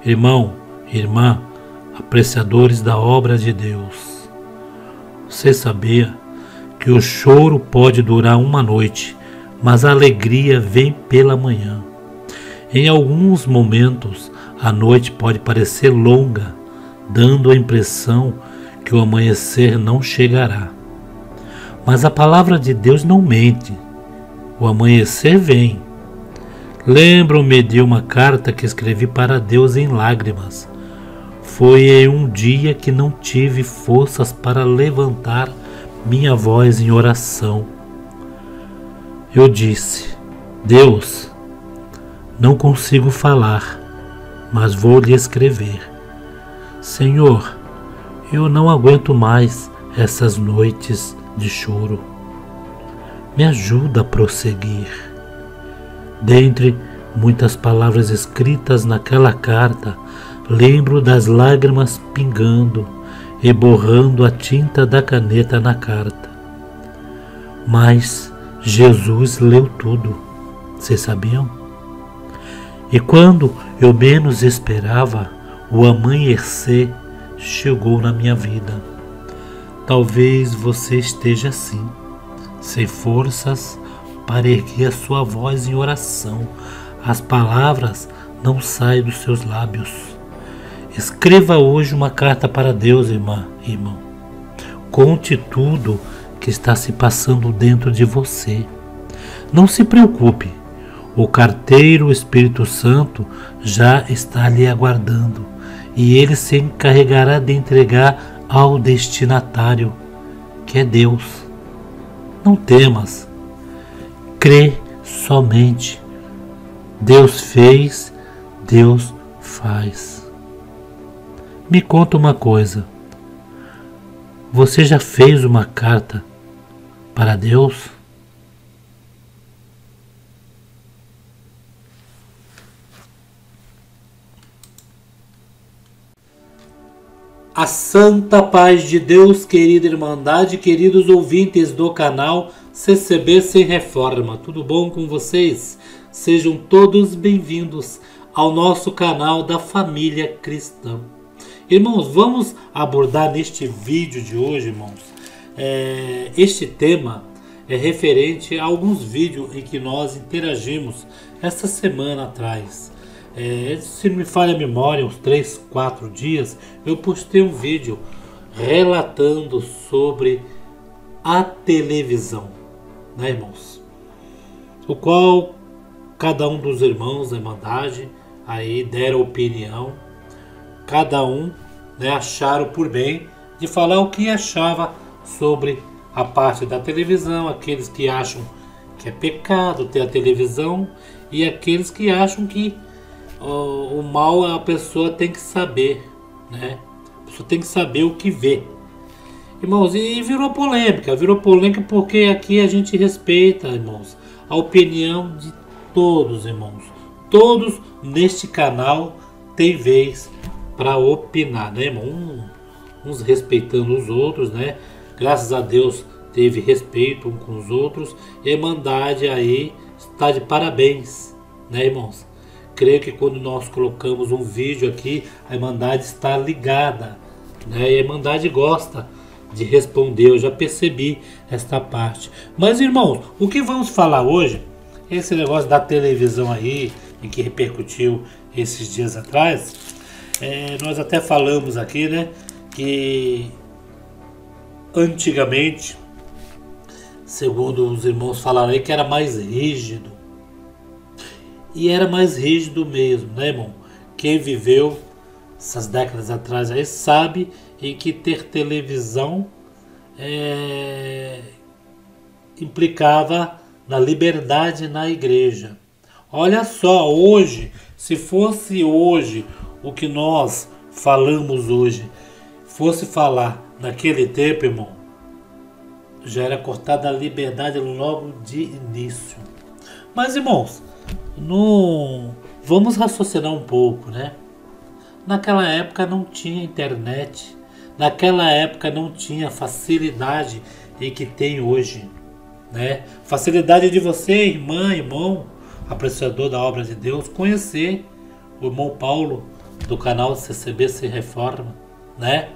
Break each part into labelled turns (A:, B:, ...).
A: Irmão, irmã, apreciadores da obra de Deus, você sabia que o choro pode durar uma noite, mas a alegria vem pela manhã? Em alguns momentos, a noite pode parecer longa, dando a impressão que o amanhecer não chegará. Mas a palavra de Deus não mente. O amanhecer vem. Lembro-me de uma carta que escrevi para Deus em lágrimas. Foi em um dia que não tive forças para levantar minha voz em oração. Eu disse: Deus, não consigo falar, mas vou lhe escrever. Senhor, eu não aguento mais essas noites de choro. Me ajuda a prosseguir. Dentre muitas palavras escritas naquela carta, lembro das lágrimas pingando e borrando a tinta da caneta na carta. Mas Jesus leu tudo. Vocês sabiam? E quando eu menos esperava, o amanhecer chegou na minha vida. Talvez você esteja assim, sem forças para erguer a sua voz em oração. As palavras não saem dos seus lábios. Escreva hoje uma carta para Deus, irmã, irmão. Conte tudo que está se passando dentro de você. Não se preocupe. O carteiro, o Espírito Santo, já está lhe aguardando, e ele se encarregará de entregar ao destinatário, que é Deus. Não temas. Crê somente. Deus fez, Deus faz. Me conta uma coisa. Você já fez uma carta para Deus? A santa paz de Deus, querida irmandade, queridos ouvintes do canal CCB Sem Reforma. Tudo bom com vocês? Sejam todos bem-vindos ao nosso canal da família cristã. Irmãos, vamos abordar neste vídeo de hoje, irmãos, este tema é referente a alguns vídeos em que nós interagimos essa semana atrás. Se não me falha a memória, uns 3, 4 dias, eu postei um vídeo relatando sobre a televisão, né, irmãos? O qual cada um dos irmãos da Irmandade aí deram opinião, cada um, né, acharam por bem de falar o que achava sobre a parte da televisão, aqueles que acham que é pecado ter a televisão e aqueles que acham que o mal a pessoa tem que saber, né? A pessoa tem que saber o que vê. Irmãos, e virou polêmica porque aqui a gente respeita, irmãos, a opinião de todos, irmãos. Todos neste canal têm vez para opinar, né, irmão? Uns respeitando os outros, né? Graças a Deus teve respeito uns com os outros. E a Irmandade aí está de parabéns, né, irmãos? Creio que quando nós colocamos um vídeo aqui, a Irmandade está ligada, né? E a Irmandade gosta de responder, eu já percebi esta parte. Mas, irmãos, o que vamos falar hoje, esse negócio da televisão aí, em que repercutiu esses dias atrás, nós até falamos aqui, né, que antigamente, segundo os irmãos falaram aí, que era mais rígido. E era mais rígido mesmo, né, irmão? Quem viveu essas décadas atrás aí sabe em que ter televisão implicava na liberdade na igreja. Olha só, hoje, se fosse hoje o que nós falamos hoje, fosse falar naquele tempo, irmão, já era cortada a liberdade logo de início. Mas, irmãos, vamos raciocinar um pouco, né? Naquela época não tinha internet, naquela época não tinha facilidade em que tem hoje, né? Facilidade de você, irmã, irmão, apreciador da obra de Deus, conhecer o irmão Paulo do canal CCB Se Reforma, né?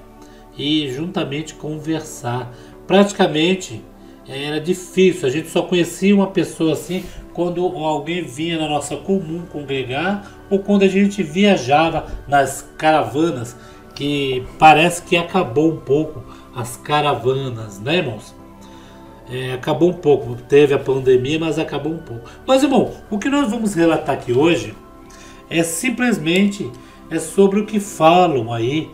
A: E juntamente conversar. Praticamente era difícil, a gente só conhecia uma pessoa assim quando alguém vinha na nossa comum congregar ou quando a gente viajava nas caravanas, que parece que acabou um pouco as caravanas, né, irmãos? Acabou um pouco, teve a pandemia, mas acabou um pouco. Mas, irmão, o que nós vamos relatar aqui hoje é simplesmente sobre o que falam aí,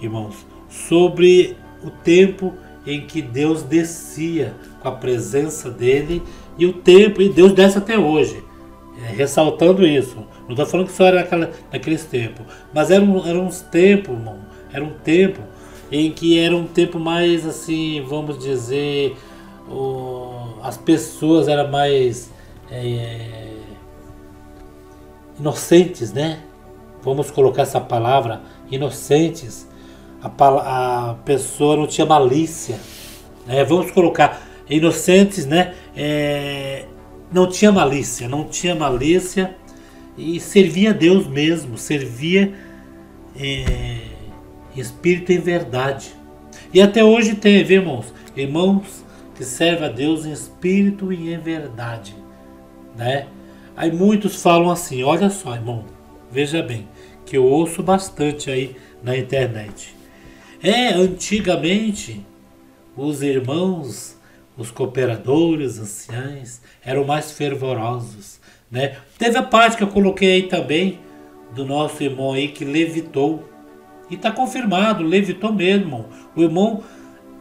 A: irmãos, sobre o tempo em que Deus descia com a presença dele e o tempo, e Deus desce até hoje, ressaltando isso. Não estou falando que só era naqueles tempos, mas eram uns tempos, irmão, era um tempo em que era um tempo mais assim, vamos dizer, as pessoas eram mais inocentes, né? Vamos colocar essa palavra, inocentes. A pessoa não tinha malícia, né? Vamos colocar inocentes, né? Não tinha malícia e servia a Deus mesmo, servia em espírito e em verdade. E até hoje tem, irmãos que servem a Deus em espírito e em verdade, né? Aí muitos falam assim, olha só, irmão, veja bem, que eu ouço bastante aí na internet. Antigamente, os irmãos, os cooperadores, anciães, eram mais fervorosos, né? Teve a parte que eu coloquei aí também, do nosso irmão aí que levitou. E está confirmado, levitou mesmo, irmão. O irmão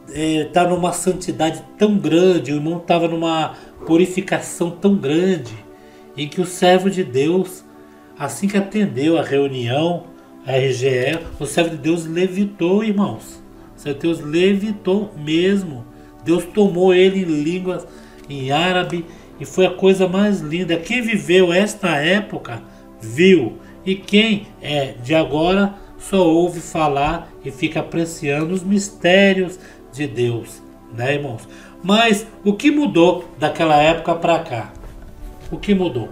A: está numa santidade tão grande, o irmão estava numa purificação tão grande, em que o servo de Deus, assim que atendeu a reunião, a RGE, o servo de Deus levitou, irmãos. O servo de Deus levitou mesmo. Deus tomou ele em línguas, em árabe, e foi a coisa mais linda. Quem viveu esta época, viu. E quem é de agora, só ouve falar e fica apreciando os mistérios de Deus, né, irmãos? Mas o que mudou daquela época para cá? O que mudou?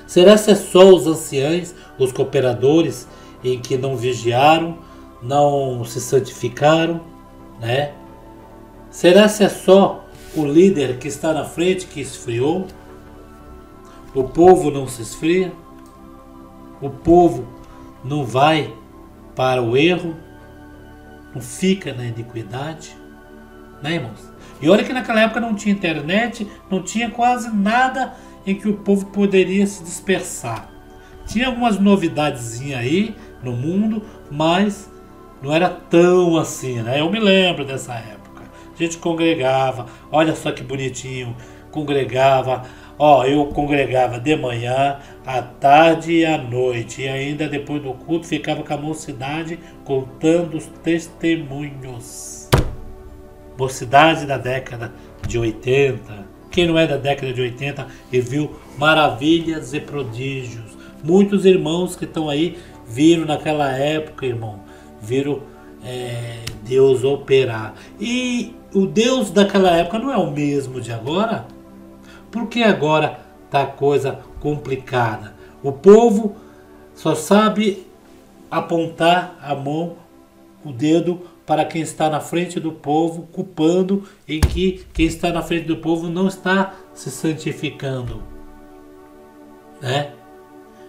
A: Será que é só os anciãos, os cooperadores, em que não vigiaram, não se santificaram, né? Será que é só o líder que está na frente que esfriou? O povo não se esfria? O povo não vai para o erro? Não fica na iniquidade? Né, irmãos? E olha que naquela época não tinha internet, não tinha quase nada em que o povo poderia se dispersar. Tinha algumas novidadezinhas aí no mundo, mas não era tão assim, né? Eu me lembro dessa época. A gente congregava, olha só que bonitinho, congregava. Eu congregava de manhã, à tarde e à noite. E ainda depois do culto ficava com a mocidade contando os testemunhos. Mocidade da década de 80. Quem não é da década de 80 e viu maravilhas e prodígios. Muitos irmãos que estão aí viram naquela época, irmão. Viram Deus operar. E o Deus daquela época não é o mesmo de agora? Por que agora está a coisa complicada? O povo só sabe apontar a mão, o dedo para quem está na frente do povo, culpando em que quem está na frente do povo não está se santificando, né?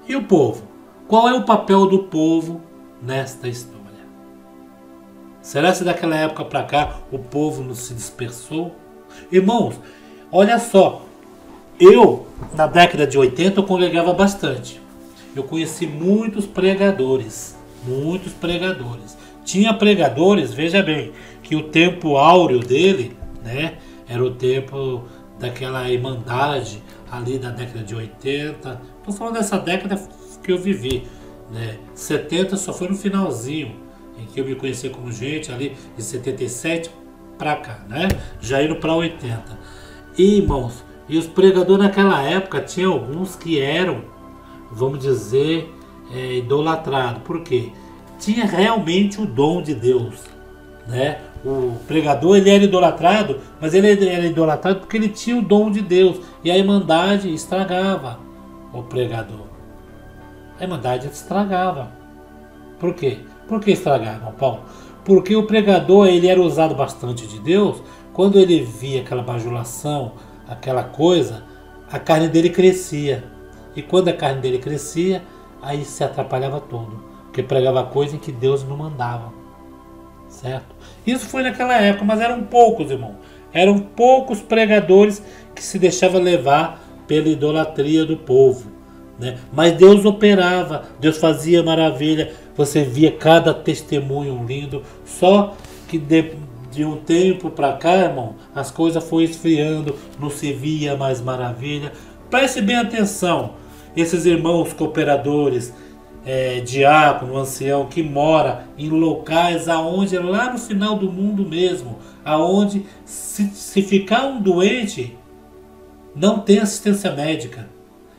A: E o povo? Qual é o papel do povo nesta história? Será que daquela época para cá o povo não se dispersou? Irmãos, olha só, eu na década de 80 eu congregava bastante. Eu conheci muitos pregadores, Tinha pregadores, veja bem, que o tempo áureo dele, né, era o tempo daquela irmandade ali da década de 80. Estou falando dessa década que eu vivi, né? 70 só foi no finalzinho, em que eu me conheci como gente ali de 77 para cá, né? Já indo para 80. E, irmãos, e os pregadores naquela época tinha alguns que eram, vamos dizer, idolatrados. Por quê? Tinha realmente o dom de Deus, né? O pregador, ele era idolatrado, mas ele era idolatrado porque ele tinha o dom de Deus. E a irmandade estragava o pregador. A irmandade estragava. Por quê? Por que estragar, irmão Paulo? Porque o pregador, ele era usado bastante de Deus. Quando ele via aquela bajulação, aquela coisa, a carne dele crescia. E quando a carne dele crescia, aí se atrapalhava todo. Porque pregava coisa em que Deus não mandava. Certo? Isso foi naquela época, mas eram poucos, irmão. Eram poucos pregadores que se deixavam levar pela idolatria do povo, né? Mas Deus operava, Deus fazia maravilha. Você via cada testemunho lindo. Só que de um tempo para cá, irmão, as coisas foram esfriando, não se via mais maravilha. Preste bem atenção, esses irmãos cooperadores, diácono, ancião, que mora em locais aonde, lá no final do mundo mesmo, aonde se ficar um doente, não tem assistência médica.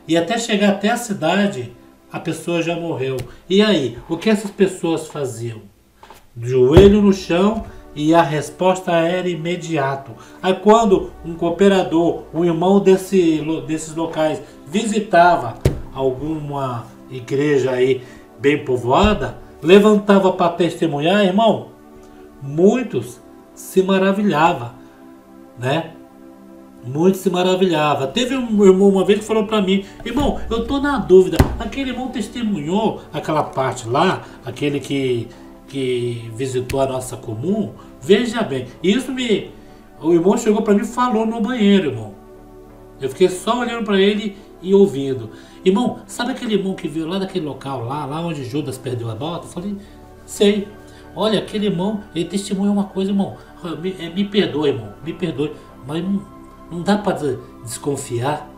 A: E até chegar até a cidade, a pessoa já morreu. E aí, o que essas pessoas faziam? Joelho no chão, e a resposta era imediata. Aí quando um cooperador, um irmão desses locais visitava alguma igreja aí bem povoada, levantava para testemunhar, irmão, muitos se maravilhavam, né? Muitos se maravilhavam. Teve um irmão uma vez que falou para mim: irmão, eu tô na dúvida, aquele irmão testemunhou aquela parte lá, aquele que visitou a nossa comum. Veja bem, o irmão chegou para mim e falou no banheiro, irmão. Eu fiquei só olhando para ele e ouvindo. Irmão, sabe aquele irmão que veio lá daquele local, lá onde Judas perdeu a bota? Eu falei: sei. Olha, aquele irmão, ele testemunhou uma coisa, irmão. Me perdoe, irmão, me perdoe, mas não dá para desconfiar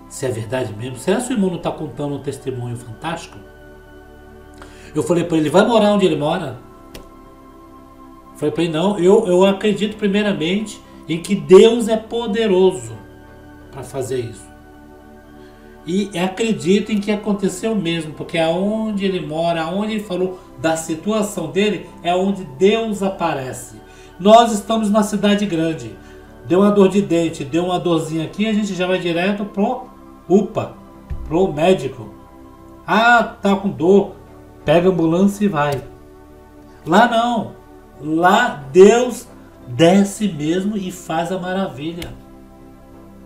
A: se é verdade mesmo. Será que o irmão não está contando um testemunho fantástico? Eu falei para ele: vai morar onde ele mora? Falei para ele: não, eu acredito primeiramente em que Deus é poderoso para fazer isso. E acredito em que aconteceu mesmo, porque aonde ele mora, aonde ele falou da situação dele, é onde Deus aparece. Nós estamos na cidade grande. Deu uma dor de dente, deu uma dorzinha aqui, a gente já vai direto pro UPA, pro médico. Ah, tá com dor, pega a ambulância e vai. Lá não. Lá Deus desce mesmo e faz a maravilha.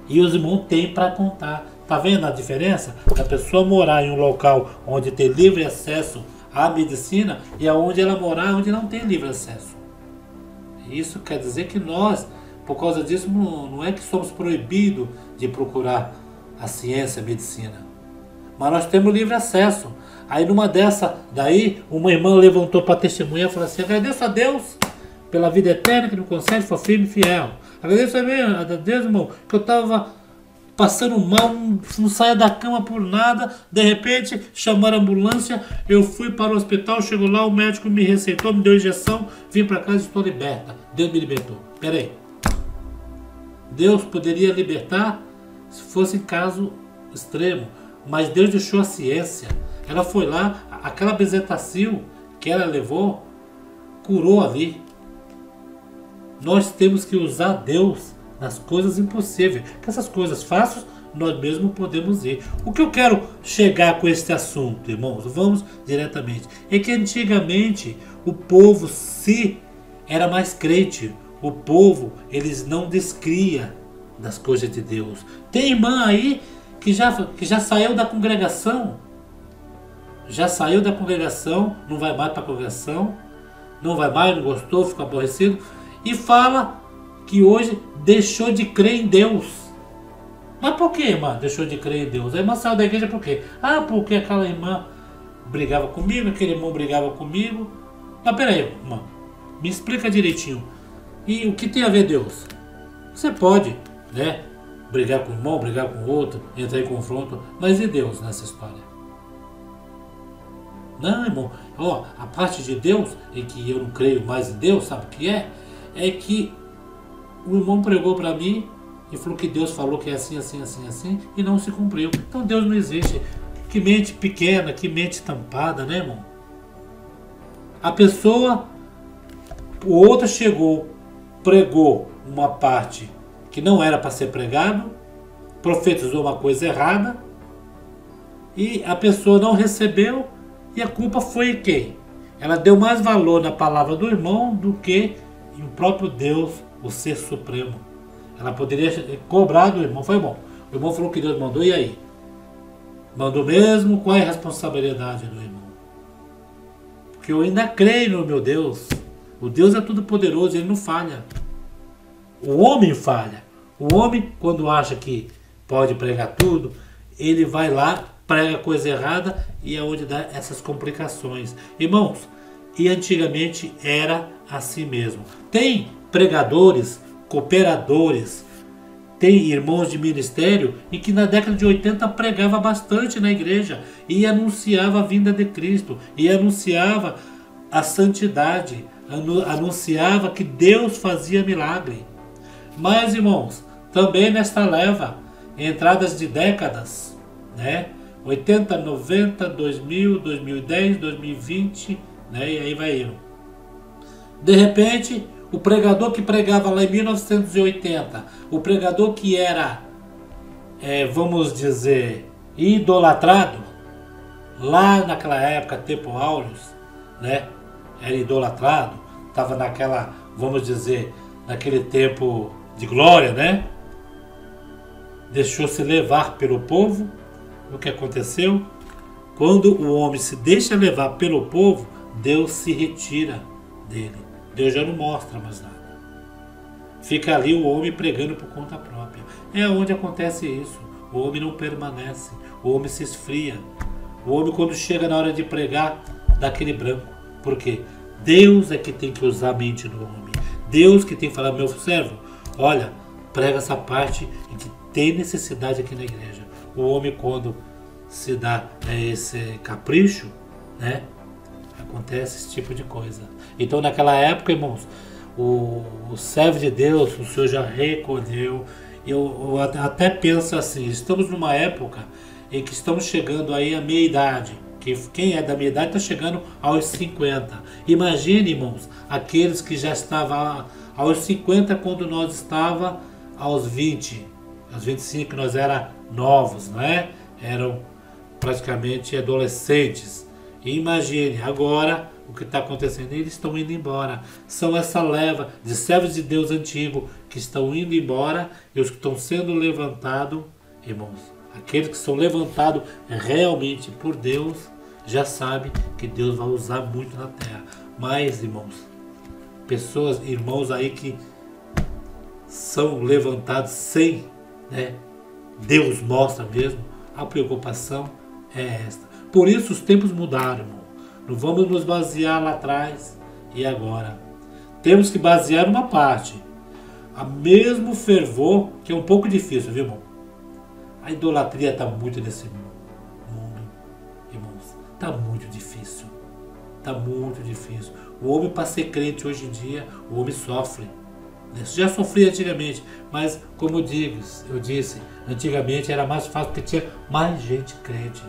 A: E os irmãos têm para contar. Tá vendo a diferença? A pessoa morar em um local onde tem livre acesso à medicina e aonde ela morar onde não tem livre acesso. Isso quer dizer que nós, por causa disso, não é que somos proibidos de procurar a ciência, a medicina. Mas nós temos livre acesso. Aí numa dessa, daí, uma irmã levantou para testemunhar e falou assim: agradeço a Deus pela vida eterna que me concede, foi firme e fiel. Agradeço a Deus, irmão, que eu estava passando mal, não saia da cama por nada. De repente, chamaram a ambulância, eu fui para o hospital, chego lá, o médico me receitou, me deu injeção, vim para casa e estou liberta. Deus me libertou. Peraí. Deus poderia libertar se fosse em caso extremo, mas Deus deixou a ciência. Ela foi lá, aquela bezetacil que ela levou, curou ali. Nós temos que usar Deus nas coisas impossíveis, que essas coisas fáceis nós mesmos podemos ir. O que eu quero chegar com este assunto, irmãos, vamos diretamente, é que antigamente o povo era mais crente. O povo, eles não descria das coisas de Deus. Tem irmã aí que já saiu da congregação, não vai mais para a congregação, não vai mais, não gostou, ficou aborrecido, e fala que hoje deixou de crer em Deus. Mas por que, irmã, deixou de crer em Deus? A irmã saiu da igreja por quê? Ah, porque aquela irmã brigava comigo, aquele irmão brigava comigo. Mas peraí, irmã, me explica direitinho. E o que tem a ver Deus? Você pode, né, brigar com o irmão, brigar com o outro, entrar em confronto, mas e Deus nessa história? Não, irmão, a parte de Deus, em que eu não creio mais em Deus, sabe o que é? É que o irmão pregou para mim e falou que Deus falou que é assim, assim, assim, assim, e não se cumpriu. Então Deus não existe. Que mente pequena, que mente tampada, né, irmão? A pessoa, o outro chegou, pregou uma parte que não era para ser pregado, profetizou uma coisa errada, e a pessoa não recebeu, e a culpa foi quem? ela deu mais valor na palavra do irmão do que o próprio Deus, o Ser Supremo. Ela poderia cobrar do irmão. Foi bom. O irmão falou que Deus mandou, e aí? Mandou mesmo? Qual é a responsabilidade do irmão? Porque eu ainda creio no meu Deus. O Deus é tudo poderoso, ele não falha. O homem falha. O homem, quando acha que pode pregar tudo, ele vai lá, prega coisa errada e é onde dá essas complicações. Irmãos, e antigamente era assim mesmo. Tem pregadores, cooperadores, tem irmãos de ministério e que na década de 80 pregava bastante na igreja e anunciava a vinda de Cristo e anunciava a santidade, anunciava que Deus fazia milagre. Mas, irmãos, também nesta leva, entradas de décadas, né? 80, 90, 2000, 2010, 2020, né? E aí vai indo. De repente, o pregador que pregava lá em 1980, o pregador que era, vamos dizer, idolatrado, lá naquela época, tempo áureos, né? Era idolatrado, estava naquela, vamos dizer, naquele tempo de glória, né? Deixou-se levar pelo povo. O que aconteceu? Quando o homem se deixa levar pelo povo, Deus se retira dele. Deus já não mostra mais nada. Fica ali o homem pregando por conta própria. É onde acontece isso. O homem não permanece. O homem se esfria. O homem, quando chega na hora de pregar, dá aquele branco. Por quê? Deus é que tem que usar a mente do homem. Deus que tem que falar, meu servo, olha, prega essa parte em que tem necessidade aqui na igreja. O homem, quando se dá esse capricho, né, acontece esse tipo de coisa. Então, naquela época, irmãos, o servo de Deus, o Senhor já recolheu. Eu até penso assim, estamos numa época em que estamos chegando aí à meia-idade. Quem é da minha idade está chegando aos 50. Imagine, irmãos, aqueles que já estavam aos 50 quando nós estávamos aos 20. Aos 25 nós éramos novos, não é? Eram praticamente adolescentes. E imagine, agora o que está acontecendo, eles estão indo embora. São essa leva de servos de Deus antigo que estão indo embora e os que estão sendo levantados, irmãos, aqueles que são levantados realmente por Deus, já sabe que Deus vai usar muito na terra. Mas, irmãos, pessoas, irmãos aí que são levantados sem, né, Deus mostra mesmo, a preocupação é esta. Por isso os tempos mudaram, irmão. Não vamos nos basear lá atrás e agora. Temos que basear uma parte. A mesmo fervor, que é um pouco difícil, viu, irmão? A idolatria está muito nesse mundo, irmãos. Está muito difícil. Está muito difícil. O homem, para ser crente hoje em dia, o homem sofre. Já sofria antigamente, mas como eu disse, antigamente era mais fácil porque tinha mais gente crente.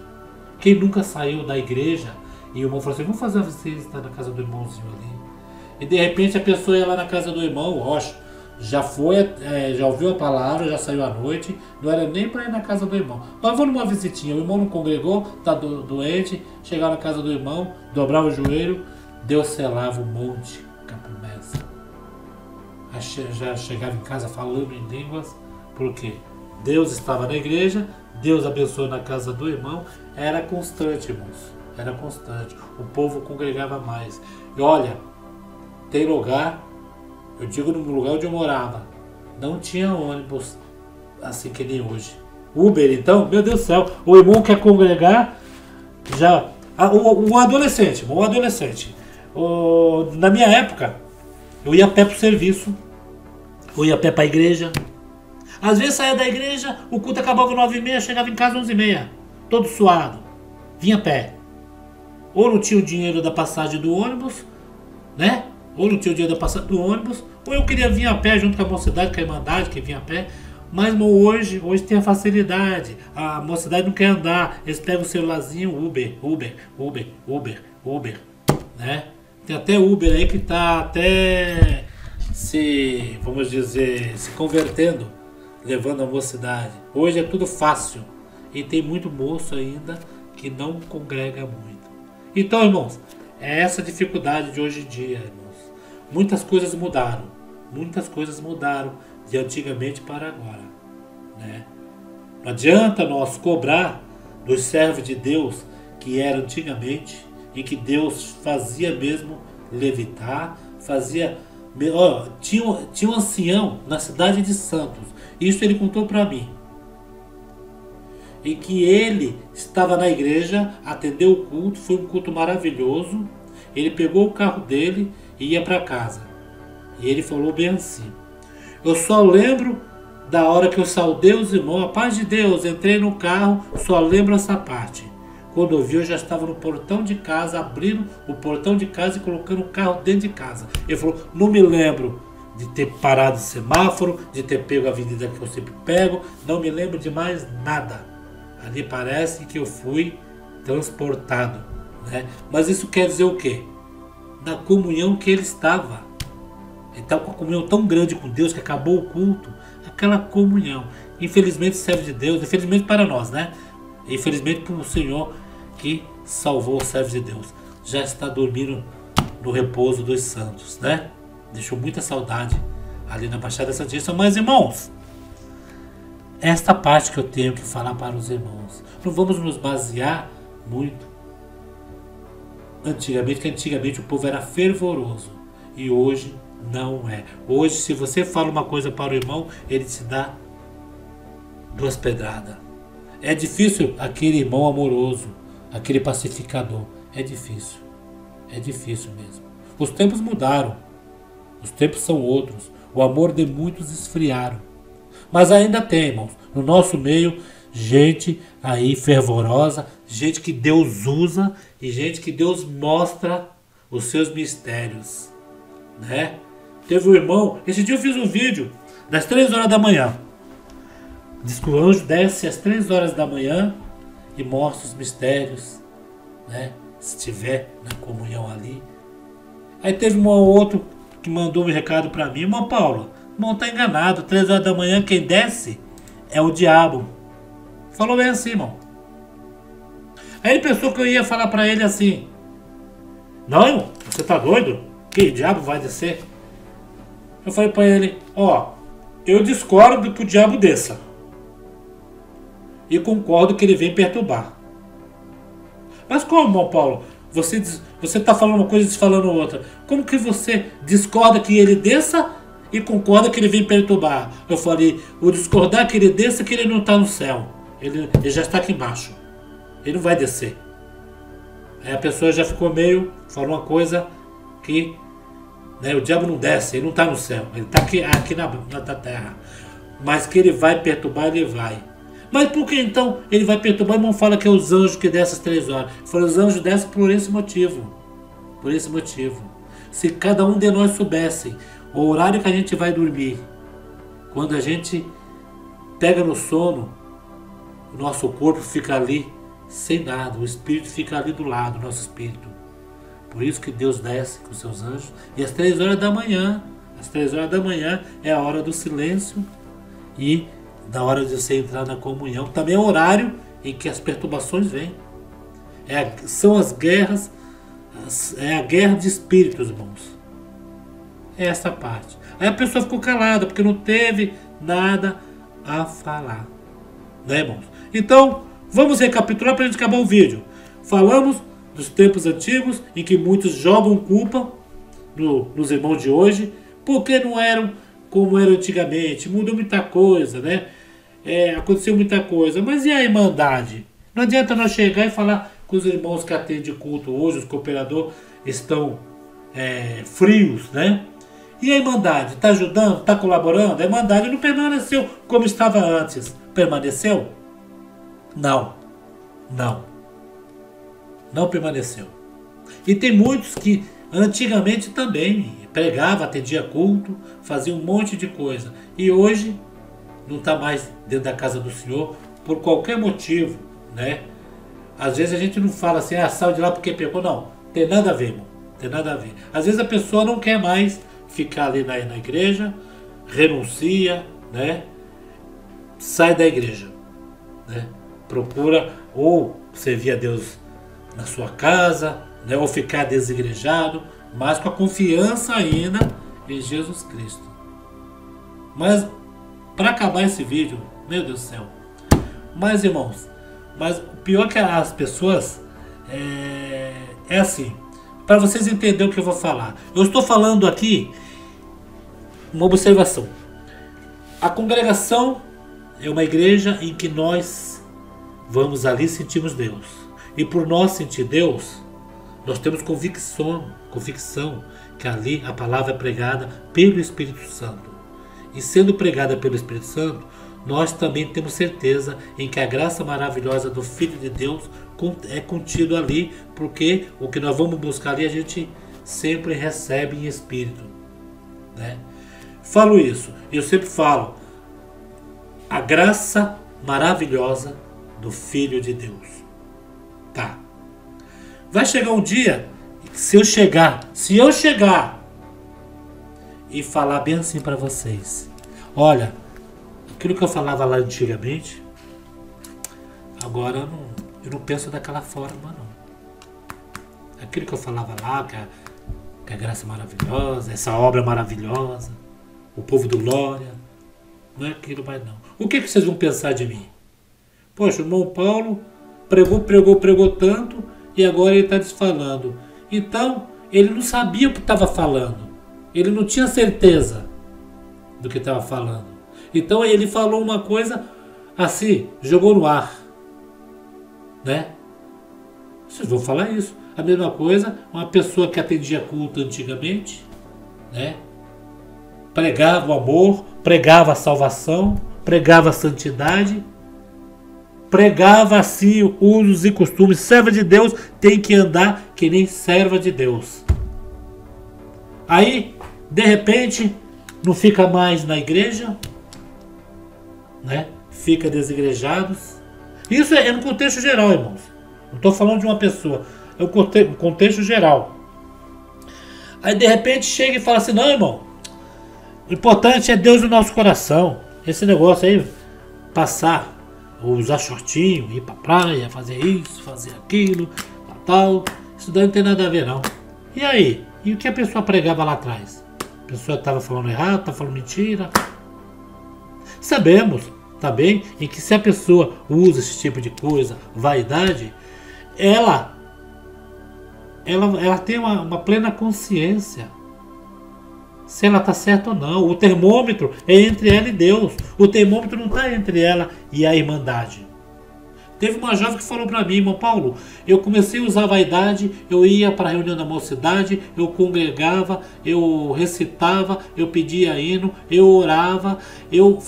A: Quem nunca saiu da igreja e o irmão falou assim, vamos fazer uma visita na casa do irmãozinho ali. E de repente a pessoa ia lá na casa do irmão, já foi, já ouviu a palavra, já saiu à noite, não era nem para ir na casa do irmão. Mas vou numa visitinha, o irmão não congregou, está doente, chegava na casa do irmão, dobrava o joelho, Deus selava o monte com a promessa. Já chegava em casa falando em línguas, porque Deus estava na igreja, Deus abençoou na casa do irmão, era constante, irmãos, era constante, o povo congregava mais. E olha, tem lugar, eu digo no lugar onde eu morava, não tinha ônibus assim que nem hoje. Uber, então, meu Deus do céu, o irmão quer congregar, já, o adolescente, na minha época, eu ia a pé para o serviço, eu ia a pé para a igreja. Às vezes saía da igreja, o culto acabava 9h30, chegava em casa 11h30, todo suado, vinha a pé. Ou não tinha o dinheiro da passagem do ônibus, né? Ou não tinha o dinheiro da passagem do ônibus, ou eu queria vir a pé junto com a mocidade, com a irmandade, que vinha a pé. Mas hoje tem a facilidade, a mocidade não quer andar, eles pegam o celularzinho, Uber, né? Tem até Uber aí que está até vamos dizer, se convertendo, levando a mocidade. Hoje é tudo fácil e tem muito moço ainda que não congrega muito. Então, irmãos, É essa dificuldade de hoje em dia, irmãos. Muitas coisas mudaram. Muitas coisas mudaram de antigamente para agora, né? Não adianta nós cobrar dos servos de Deus que era antigamente e que Deus fazia mesmo levitar, fazia... tinha um ancião na cidade de Santos, isso ele contou para mim, e que ele estava na igreja, atendeu o culto, foi um culto maravilhoso, ele pegou o carro dele e ia para casa, e ele falou bem assim: eu só lembro da hora que eu saudei os irmãos, a paz de Deus, entrei no carro, só lembro essa parte. Quando eu vi, eu já estava no portão de casa, abrindo o portão de casa e colocando o carro dentro de casa. Ele falou, não me lembro de ter parado o semáforo, de ter pego a avenida que eu sempre pego, não me lembro de mais nada. Ali parece que eu fui transportado, né? Mas isso quer dizer o quê? Na comunhão que ele estava. Ele estava com a comunhão tão grande com Deus que acabou o culto. Aquela comunhão. Infelizmente serve de Deus, infelizmente para nós, né? Infelizmente para o Senhor que salvou os servos de Deus. Já está dormindo no repouso dos santos, né? Deixou muita saudade ali na Baixada Santista. Mas, irmãos, esta parte que eu tenho que falar para os irmãos. Não vamos nos basear muito antigamente, que antigamente o povo era fervoroso. E hoje não é. Hoje, se você fala uma coisa para o irmão, ele te dá 2 pedradas. É difícil aquele irmão amoroso, aquele pacificador. É difícil. É difícil mesmo. Os tempos mudaram. Os tempos são outros. O amor de muitos esfriaram. Mas ainda tem, irmãos, no nosso meio, gente aí fervorosa, gente que Deus usa e gente que Deus mostra os seus mistérios, né? Teve um irmão, esse dia eu fiz um vídeo das 3 horas da manhã. Diz que o anjo desce às 3 horas da manhã e mostra os mistérios, né? Se estiver na comunhão ali. Aí teve um outro que mandou um recado para mim, irmão Paulo, irmão tá enganado, 3 horas da manhã quem desce é o diabo. Falou bem assim, irmão. Aí ele pensou que eu ia falar para ele assim, não, irmão, você tá doido? Que diabo vai descer? Eu falei para ele, ó, eu discordo que o diabo desça. E concordo que ele vem perturbar. Mas como, irmão Paulo? Você está falando uma coisa e desfalando outra. Como que você discorda que ele desça e concorda que ele vem perturbar? Eu falei, o discordar que ele desça é que ele não está no céu. Ele já está aqui embaixo. Ele não vai descer. Aí a pessoa já ficou meio, falou uma coisa que, né, o diabo não desce, ele não está no céu. Ele está aqui na terra. Mas que ele vai perturbar, ele vai. Mas por que então ele vai perturbar? Irmão fala que é os anjos que descem às 3 horas. Fala, os anjos descem por esse motivo. Por esse motivo. Se cada um de nós soubesse o horário que a gente vai dormir, quando a gente pega no sono, o nosso corpo fica ali sem nada. O espírito fica ali do lado, o nosso espírito. Por isso que Deus desce com seus anjos. E às 3 horas da manhã, às 3 horas da manhã é a hora do silêncio e da hora de você entrar na comunhão. Também é o horário em que as perturbações vêm. São as guerras, é a guerra de espíritos, irmãos. É essa parte. Aí a pessoa ficou calada, porque não teve nada a falar. Né, irmãos? Então, vamos recapitular para a gente acabar o vídeo. Falamos dos tempos antigos, em que muitos jogam culpa nos irmãos de hoje, porque não eram como era antigamente. Mudou muita coisa, né? Aconteceu muita coisa. Mas e a irmandade? Não adianta nós chegar e falar que os irmãos que atendem culto hoje, os cooperadores, estão frios, né? E a irmandade? Está ajudando? Está colaborando? A irmandade não permaneceu como estava antes. Permaneceu? Não. Não. Não permaneceu. E tem muitos que antigamente também pregava, atendia culto, fazia um monte de coisa. E hoje não está mais dentro da casa do Senhor por qualquer motivo, né? Às vezes a gente não fala assim, saiu de lá porque pecou. Não, tem nada a ver, irmão. Tem nada a ver. Às vezes a pessoa não quer mais ficar ali na igreja, renuncia, né? Sai da igreja, né? Procura ou servir a Deus na sua casa, né, ou ficar desigrejado, mas com a confiança ainda em Jesus Cristo. Mas, para acabar esse vídeo, meu Deus do céu, mas irmãos, mas o pior que as pessoas é assim, para vocês entenderem o que eu vou falar. Eu estou falando aqui uma observação. A congregação é uma igreja em que nós vamos ali e sentimos Deus. E por nós sentir Deus, nós temos convicção que ali a palavra é pregada pelo Espírito Santo. E sendo pregada pelo Espírito Santo, nós também temos certeza em que a graça maravilhosa do Filho de Deus é contido ali, porque o que nós vamos buscar ali a gente sempre recebe em Espírito, né? Falo isso, eu sempre falo, a graça maravilhosa do Filho de Deus. Tá. Vai chegar um dia, se eu chegar e falar bem assim para vocês, olha, aquilo que eu falava lá antigamente, agora eu não penso daquela forma, não. Aquilo que eu falava lá, que a graça é maravilhosa, essa obra maravilhosa, o povo do glória, não é aquilo mais não. O que vocês vão pensar de mim? Poxa, o irmão Paulo pregou tanto e agora ele está desfalando. Então, ele não sabia o que estava falando. Ele não tinha certeza do que estava falando. Então, ele falou uma coisa assim, jogou no ar, né? Vocês vão falar isso. A mesma coisa, uma pessoa que atendia culto antigamente, né? Pregava o amor, pregava a salvação, pregava a santidade, pregava assim usos e costumes. Serva de Deus tem que andar que nem serva de Deus. Aí, de repente, não fica mais na igreja, né? Fica desigrejados. Isso é no contexto geral, irmãos. Não estou falando de uma pessoa, é o contexto geral. Aí de repente chega e fala assim, não, irmão, o importante é Deus no nosso coração. Esse negócio aí, passar, usar shortinho, ir pra praia, fazer isso, fazer aquilo, tal, isso daí não tem nada a ver não. E aí? E o que a pessoa pregava lá atrás? A pessoa estava falando errado, estava falando mentira? Sabemos também em que se a pessoa usa esse tipo de coisa, vaidade, ela tem uma plena consciência se ela está certa ou não. O termômetro é entre ela e Deus. O termômetro não está entre ela e a irmandade. Teve uma jovem que falou para mim, irmão Paulo, eu comecei a usar vaidade, eu ia para a reunião da mocidade, eu congregava, eu recitava, eu pedia hino, eu orava, eu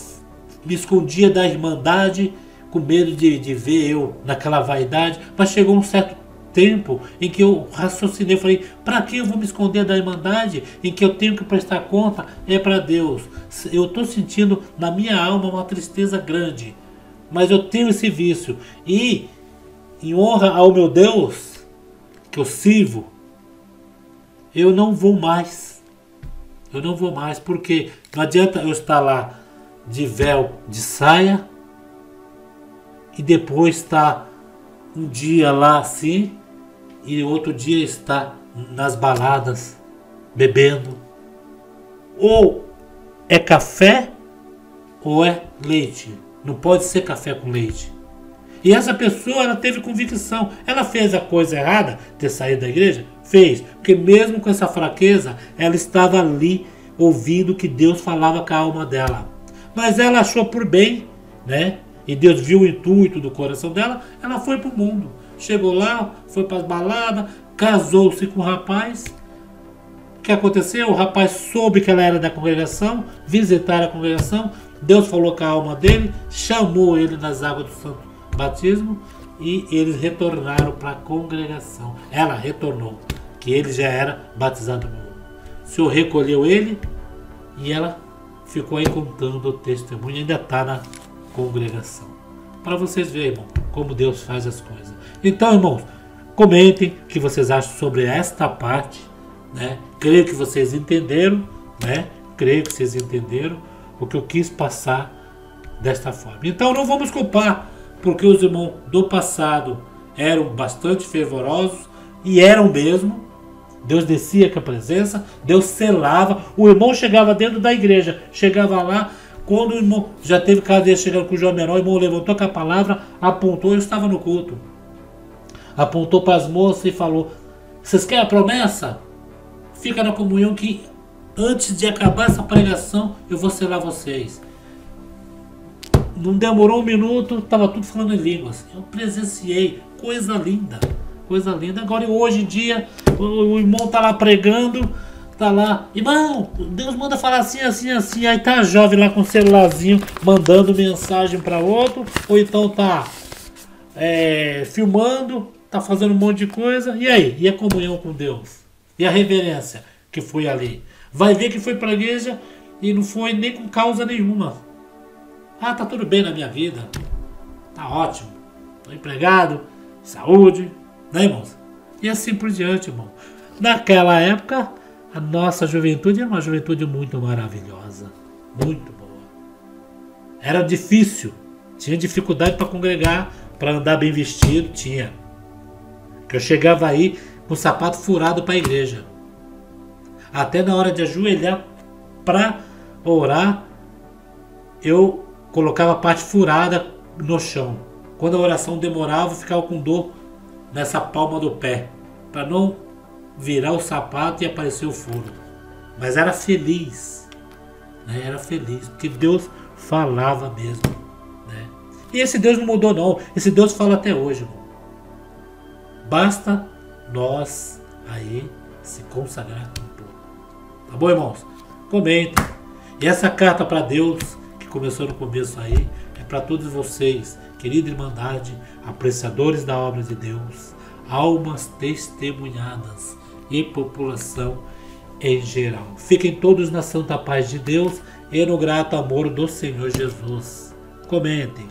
A: me escondia da irmandade com medo de ver eu naquela vaidade, mas chegou um certo tempo em que eu raciocinei, falei, para que eu vou me esconder da irmandade em que eu tenho que prestar conta? É para Deus. Eu estou sentindo na minha alma uma tristeza grande, mas eu tenho esse vício e em honra ao meu Deus que eu sirvo, eu não vou mais, porque não adianta eu estar lá de véu, de saia e depois estar um dia lá assim e outro dia está nas baladas bebendo. Ou é café ou é leite. Não pode ser café com leite. E essa pessoa, ela teve convicção. Ela fez a coisa errada, ter saído da igreja? Fez. Porque mesmo com essa fraqueza, ela estava ali ouvindo que Deus falava com a alma dela. Mas ela achou por bem, né? E Deus viu o intuito do coração dela, ela foi para o mundo. Chegou lá, foi para as baladas, casou-se com o rapaz. O que aconteceu? O rapaz soube que ela era da congregação, visitaram a congregação, Deus falou com a alma dele, chamou ele nas águas do santo batismo e eles retornaram para a congregação. Ela retornou, que ele já era batizado novo. O Senhor recolheu ele e ela ficou aí contando o testemunho, ainda está na congregação. Para vocês verem, irmão, como Deus faz as coisas. Então, irmãos, comentem o que vocês acham sobre esta parte, né? Creio que vocês entenderam, né? Creio que vocês entenderam o que eu quis passar desta forma. Então, não vamos culpar porque os irmãos do passado eram bastante fervorosos, e eram mesmo. Deus descia com a presença, Deus selava. O irmão chegava dentro da igreja, chegava lá, quando o irmão, já teve caso dele chegando com o João Menor, o irmão levantou com a palavra, apontou, eu estava no culto, apontou para as moças e falou: vocês querem a promessa? Fica na comunhão que antes de acabar essa pregação eu vou selar vocês. Não demorou um minuto, estava tudo falando em línguas. Eu presenciei, coisa linda, coisa linda. Agora hoje em dia o irmão está lá pregando, tá lá, irmão, Deus manda falar assim, assim, assim. Aí tá a jovem lá com o celularzinho mandando mensagem para outro, ou então tá filmando, tá fazendo um monte de coisa. E aí? E a comunhão com Deus? E a reverência que foi ali? Vai ver que foi para a igreja e não foi nem com causa nenhuma. Ah, tá tudo bem na minha vida, tá ótimo, tô empregado, saúde, né, irmãos? E assim por diante, irmão. Naquela época, a nossa juventude era uma juventude muito maravilhosa, muito boa. Era difícil, tinha dificuldade para congregar, para andar bem vestido, tinha. Que eu chegava aí com o sapato furado para a igreja. Até na hora de ajoelhar para orar, eu colocava a parte furada no chão. Quando a oração demorava, eu ficava com dor nessa palma do pé, para não virar o sapato e aparecer o furo. Mas era feliz, né? Era feliz, porque Deus falava mesmo, né? E esse Deus não mudou não, esse Deus fala até hoje, irmão. Basta nós aí se consagrar com tudo. Tá bom, irmãos? Comentem. E essa carta para Deus, que começou no começo aí, é para todos vocês, querida Irmandade, apreciadores da obra de Deus, almas testemunhadas e população em geral. Fiquem todos na santa paz de Deus e no grato amor do Senhor Jesus. Comentem.